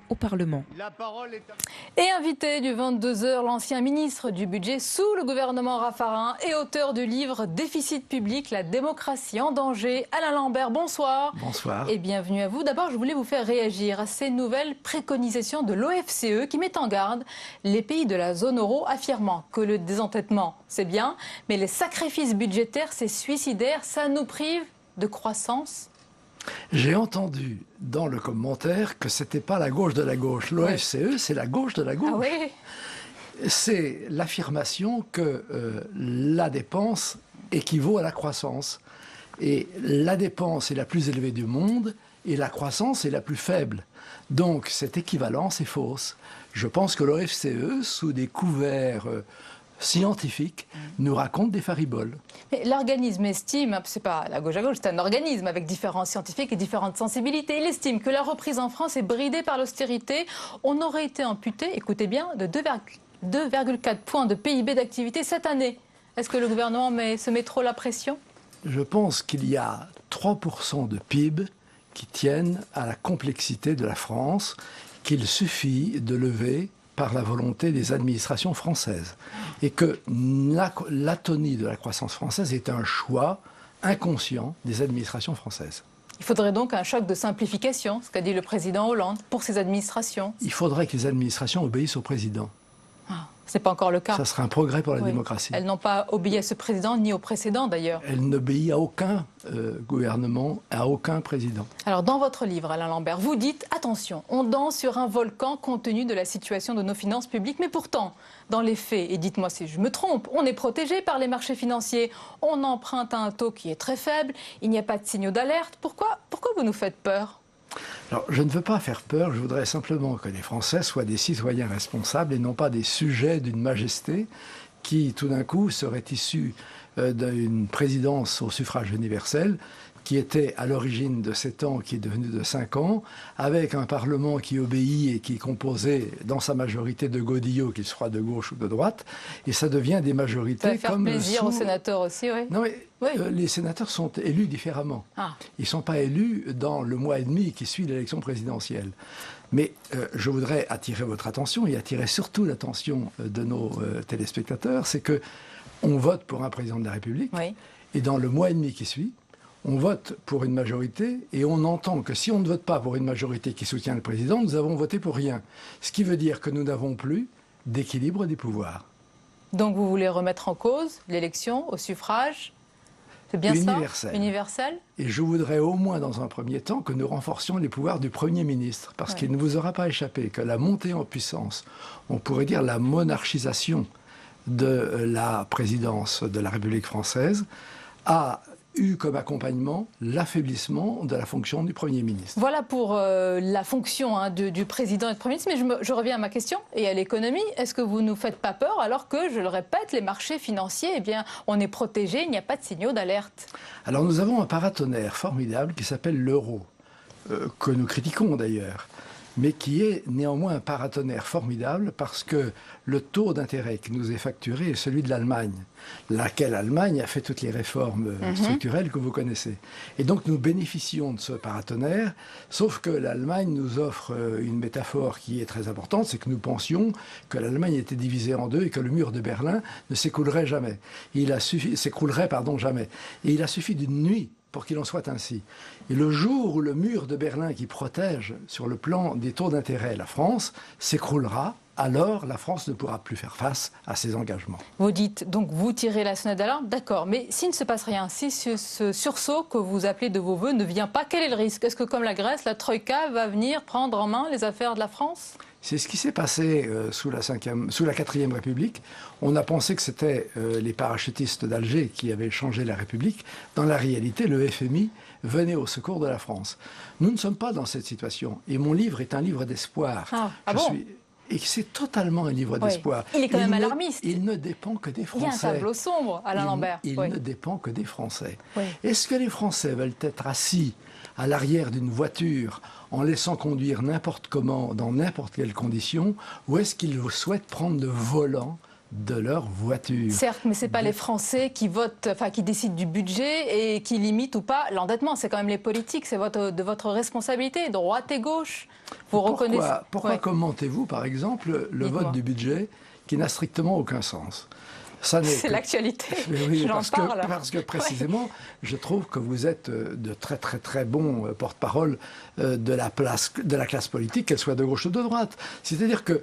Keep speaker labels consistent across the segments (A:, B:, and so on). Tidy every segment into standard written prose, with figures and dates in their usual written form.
A: Au Parlement.
B: Et invité du 22h, l'ancien ministre du Budget sous le gouvernement Raffarin et auteur du livre Déficit public, la démocratie en danger. Alain Lambert, bonsoir.
C: Bonsoir.
B: Et bienvenue à vous. D'abord, je voulais vous faire réagir à ces nouvelles préconisations de l'OFCE qui met en garde les pays de la zone euro, affirmant que le désendettement, c'est bien, mais les sacrifices budgétaires, c'est suicidaire, ça nous prive de croissance.
C: J'ai entendu dans le commentaire que c'était pas la gauche de la gauche. L'OFCE, c'est la gauche de la gauche.
B: Ah oui.
C: C'est l'affirmation que la dépense équivaut à la croissance. Et la dépense est la plus élevée du monde et la croissance est la plus faible. Donc cette équivalence est fausse. Je pense que l'OFCE, sous des couverts scientifique nous raconte des fariboles.
B: Mais l'organisme estime, c'est pas la gauche à gauche, c'est un organisme avec différents scientifiques et différentes sensibilités. Il estime que la reprise en France est bridée par l'austérité. On aurait été amputé, écoutez bien, de 2,4 points de PIB d'activité cette année. Est-ce que le gouvernement se met trop la pression?
C: Je pense qu'il y a 3% de PIB qui tiennent à la complexité de la France, qu'il suffit de lever par la volonté des administrations françaises. Et que l'atonie de la croissance française est un choix inconscient des administrations françaises.
B: Il faudrait donc un choc de simplification, ce qu'a dit le président Hollande, pour ces administrations.
C: Il faudrait que les administrations obéissent au président.
B: Ce n'est pas encore le cas.
C: Ça serait un progrès pour la démocratie.
B: Elles n'ont pas obéi à ce président, ni au précédent d'ailleurs.
C: Elles n'obéissent à aucun gouvernement, à aucun président.
B: Alors dans votre livre, Alain Lambert, vous dites, attention, on danse sur un volcan compte tenu de la situation de nos finances publiques, mais pourtant, dans les faits, et dites-moi si je me trompe, on est protégé par les marchés financiers, on emprunte à un taux qui est très faible, il n'y a pas de signaux d'alerte. Pourquoi vous nous faites peur ?
C: Alors, je ne veux pas faire peur, je voudrais simplement que les Français soient des citoyens responsables et non pas des sujets d'une majesté qui, tout d'un coup, serait issue d'une présidence au suffrage universel qui était à l'origine de 7 ans, qui est devenu de 5 ans, avec un Parlement qui obéit et qui est composé dans sa majorité de godillots, qu'ils soient de gauche ou de droite, et ça devient des majorités comme...
B: Ça va faire plaisir aux sénateurs aussi, oui.
C: Non, mais les sénateurs sont élus différemment. Ils ne sont pas élus dans le mois et demi qui suit l'élection présidentielle. Mais je voudrais attirer votre attention et attirer surtout l'attention de nos téléspectateurs, c'est que on vote pour un président de la République, et dans le mois et demi qui suit, on vote pour une majorité et on entend que si on ne vote pas pour une majorité qui soutient le président, nous avons voté pour rien. Ce qui veut dire que nous n'avons plus d'équilibre des pouvoirs.
B: Donc vous voulez remettre en cause l'élection au suffrage? C'est bien
C: universel.
B: Ça? Universel.
C: Et je voudrais au moins dans un premier temps que nous renforcions les pouvoirs du Premier ministre. Parce qu'il ne vous aura pas échappé que la montée en puissance, on pourrait dire la monarchisation de la présidence de la République française, a eu comme accompagnement l'affaiblissement de la fonction du Premier ministre.
B: Voilà pour la fonction du président et du Premier ministre, mais je reviens à ma question et à l'économie. Est-ce que vous ne nous faites pas peur alors que, je le répète, les marchés financiers, eh bien, on est protégé, il n'y a pas de signaux d'alerte?
C: Alors nous avons un paratonnerre formidable qui s'appelle l'euro, que nous critiquons d'ailleurs, mais qui est néanmoins un paratonnerre formidable parce que le taux d'intérêt qui nous est facturé est celui de l'Allemagne, laquelle Allemagne a fait toutes les réformes structurelles que vous connaissez. Et donc nous bénéficions de ce paratonnerre, sauf que l'Allemagne nous offre une métaphore qui est très importante, c'est que nous pensions que l'Allemagne était divisée en deux et que le mur de Berlin ne s'écroulerait jamais. S'écroulerait, jamais. Et il a suffi d'une nuit pour qu'il en soit ainsi. Et le jour où le mur de Berlin qui protège sur le plan des taux d'intérêt la France s'écroulera, alors la France ne pourra plus faire face à ses engagements.
B: Vous dites, donc vous tirez la sonnette d'alarme, d'accord, mais s'il ne se passe rien, si ce sursaut que vous appelez de vos voeux ne vient pas, quel est le risque? Est-ce que comme la Grèce, la Troïka va venir prendre en main les affaires de la France?
C: C'est ce qui s'est passé sous la 4e République. On a pensé que c'était les parachutistes d'Alger qui avaient changé la République. Dans la réalité, le FMI venait au secours de la France. Nous ne sommes pas dans cette situation. Et mon livre est un livre d'espoir. Et c'est totalement un livre d'espoir.
B: Il est quand même alarmiste.
C: Il ne dépend que des Français.
B: Il y a un tableau sombre, Alain Lambert.
C: Il ne dépend que des Français. Est-ce que les Français veulent être assis à l'arrière d'une voiture en laissant conduire n'importe comment, dans n'importe quelle condition, ou est-ce qu'ils souhaitent prendre le volant de leur voiture.
B: Certes, mais ce n'est pas les Français qui votent, enfin qui décident du budget et qui limitent ou pas l'endettement. C'est quand même les politiques, c'est de votre responsabilité, droite et gauche. Vous reconnaissez.
C: Pourquoi commentez-vous, par exemple, le vote du budget qui n'a strictement aucun sens?
B: C'est l'actualité.
C: Oui, parce que précisément, je trouve que vous êtes de très très très bons porte-parole de la classe politique, qu'elle soit de gauche ou de droite. C'est-à-dire que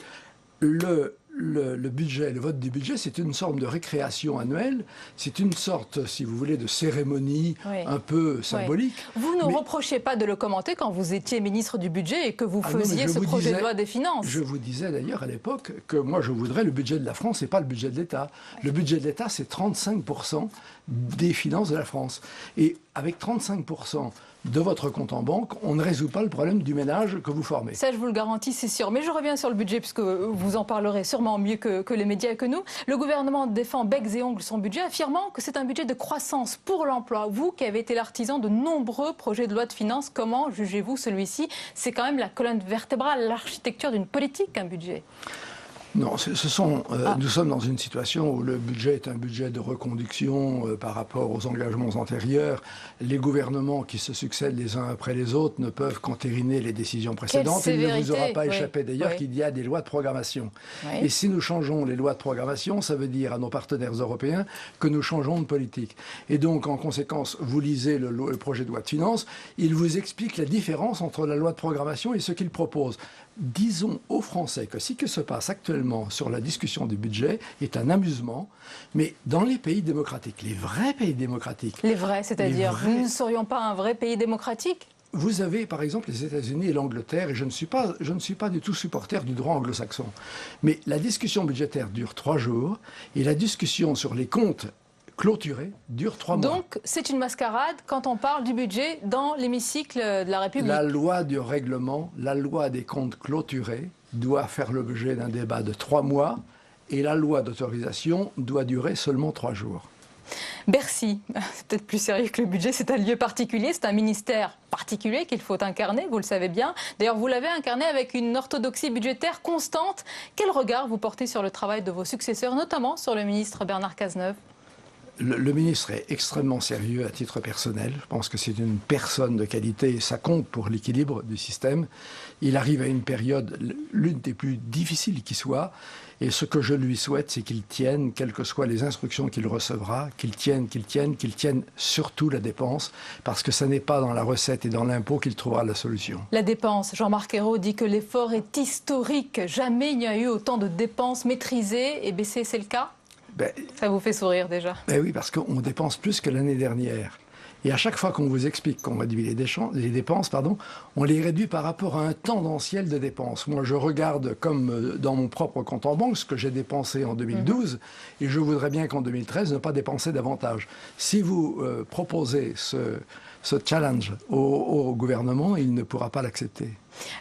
C: le budget, le vote du budget, c'est une sorte de récréation annuelle, c'est une sorte, si vous voulez, de cérémonie un peu symbolique.
B: Vous ne reprochez pas de le commenter quand vous étiez ministre du budget et que vous faisiez ce projet de loi des finances.
C: Je vous disais d'ailleurs à l'époque que moi je voudrais le budget de la France et pas le budget de l'État. Le budget de l'État, c'est 35% des finances de la France. Et avec 35% de votre compte en banque, on ne résout pas le problème du ménage que vous formez.
B: Ça, je vous le garantis, c'est sûr. Mais je reviens sur le budget, puisque vous en parlerez sûrement mieux que les médias et que nous. Le gouvernement défend becs et ongles son budget, affirmant que c'est un budget de croissance pour l'emploi. Vous, qui avez été l'artisan de nombreux projets de loi de finances, comment jugez-vous celui-ci? C'est quand même la colonne vertébrale, l'architecture d'une politique, un budget.
C: Non, nous sommes dans une situation où le budget est un budget de reconduction par rapport aux engagements antérieurs. Les gouvernements qui se succèdent les uns après les autres ne peuvent qu'entériner les décisions précédentes. Il ne vous aura pas échappé d'ailleurs qu'il y a des lois de programmation. Et si nous changeons les lois de programmation, ça veut dire à nos partenaires européens que nous changeons de politique. Et donc, en conséquence, vous lisez le projet de loi de finances, il vous explique la différence entre la loi de programmation et ce qu'il propose. Disons aux Français que ce qui se passe actuellement sur la discussion du budget est un amusement, mais dans les pays démocratiques, les vrais pays démocratiques...
B: Les vrais, c'est-à-dire, nous ne serions pas un vrai pays démocratique ?
C: Vous avez par exemple les États-Unis et l'Angleterre, et je ne suis pas du tout supporter du droit anglo-saxon. Mais la discussion budgétaire dure 3 jours, et la discussion sur les comptes clôturé dure 3 mois.
B: Donc, c'est une mascarade quand on parle du budget dans l'hémicycle de la République.
C: La loi du règlement, la loi des comptes clôturés doit faire l'objet d'un débat de 3 mois et la loi d'autorisation doit durer seulement 3 jours.
B: Bercy, c'est peut-être plus sérieux que le budget, c'est un lieu particulier, c'est un ministère particulier qu'il faut incarner, vous le savez bien. D'ailleurs, vous l'avez incarné avec une orthodoxie budgétaire constante. Quel regard vous portez sur le travail de vos successeurs, notamment sur le ministre Bernard Cazeneuve ?
C: Le ministre est extrêmement sérieux à titre personnel. Je pense que c'est une personne de qualité et ça compte pour l'équilibre du système. Il arrive à une période, l'une des plus difficiles qui soit. Et ce que je lui souhaite, c'est qu'il tienne, quelles que soient les instructions qu'il recevra, qu'il tienne surtout la dépense, parce que ce n'est pas dans la recette et dans l'impôt qu'il trouvera la solution.
B: La dépense, Jean-Marc Ayrault dit que l'effort est historique. Jamais il n'y a eu autant de dépenses maîtrisées et baissées, c'est le cas ? Ça vous fait sourire déjà.
C: Oui, parce qu'on dépense plus que l'année dernière. Et à chaque fois qu'on vous explique qu'on réduit les dépenses, on les réduit par rapport à un tendanciel de dépenses. Moi, je regarde comme dans mon propre compte en banque ce que j'ai dépensé en 2012 et je voudrais bien qu'en 2013, ne pas dépenser davantage. Si vous proposez ce challenge au gouvernement, il ne pourra pas l'accepter.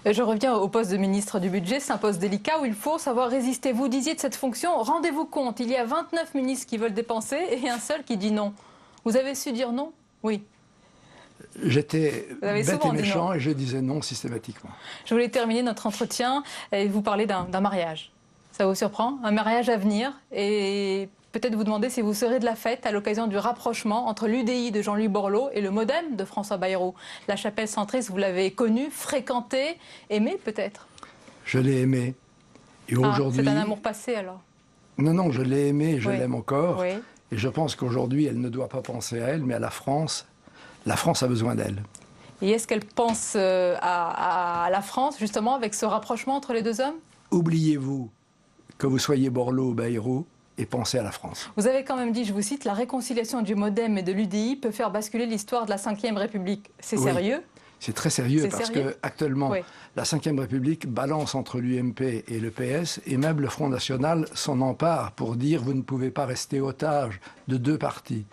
B: Je reviens au poste de ministre du Budget. C'est un poste délicat où il faut savoir résister. Vous disiez de cette fonction, rendez-vous compte, il y a 29 ministres qui veulent dépenser et un seul qui dit non. Vous avez su dire non ? Oui.
C: J'étais bête et méchant et je disais non systématiquement.
B: Je voulais terminer notre entretien et vous parler d'un mariage. Ça vous surprend ? Un mariage à venir et peut-être vous demander si vous serez de la fête à l'occasion du rapprochement entre l'UDI de Jean-Louis Borloo et le MoDem de François Bayrou. La chapelle centriste, vous l'avez connue, fréquentée, aimée peut-être ?
C: Je l'ai aimée. Et aujourd'hui...
B: C'est un amour passé alors ?
C: Non, je l'ai aimée et je l'aime encore.
B: Oui.
C: Et je pense qu'aujourd'hui, elle ne doit pas penser à elle, mais à la France. La France a besoin d'elle.
B: Et est-ce qu'elle pense à la France, justement, avec ce rapprochement entre les deux hommes ?
C: Oubliez-vous que vous soyez Borloo ou Bayrou et pensez à la France.
B: Vous avez quand même dit, je vous cite, la réconciliation du MoDem et de l'UDI peut faire basculer l'histoire de la Ve République. C'est sérieux ?
C: C'est très sérieux parce qu'actuellement, la Ve République balance entre l'UMP et le PS et même le Front National s'en empare pour dire vous ne pouvez pas rester otage de 2 partis,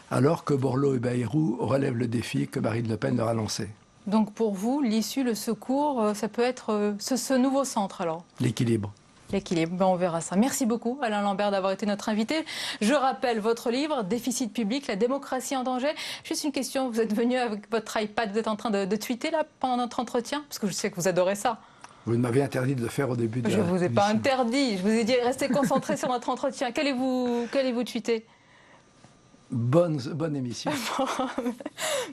C: alors que Borloo et Bayrou relèvent le défi que Marine Le Pen leur a lancé.
B: Donc pour vous, l'issue, le secours, ça peut être ce nouveau centre alors ?
C: L'équilibre.
B: L'équilibre, on verra ça. Merci beaucoup Alain Lambert d'avoir été notre invité. Je rappelle votre livre, Déficit public, la démocratie en danger. Juste une question, vous êtes venu avec votre iPad, vous êtes en train de tweeter là pendant notre entretien ? Parce que je sais que vous adorez ça.
C: Vous m'avez interdit de le faire au début de
B: Je
C: la
B: ne vous ai pas
C: émission.
B: interdit. Je vous ai dit restez concentrés sur notre entretien. Qu'allez-vous tweeter?
C: Bonne émission.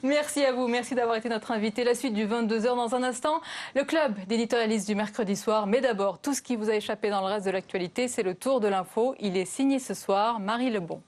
B: Merci à vous, merci d'avoir été notre invité. La suite du 22h dans un instant. Le club d'éditorialistes du mercredi soir. Mais d'abord, tout ce qui vous a échappé dans le reste de l'actualité, c'est le tour de l'info. Il est signé ce soir, Marie Lebon.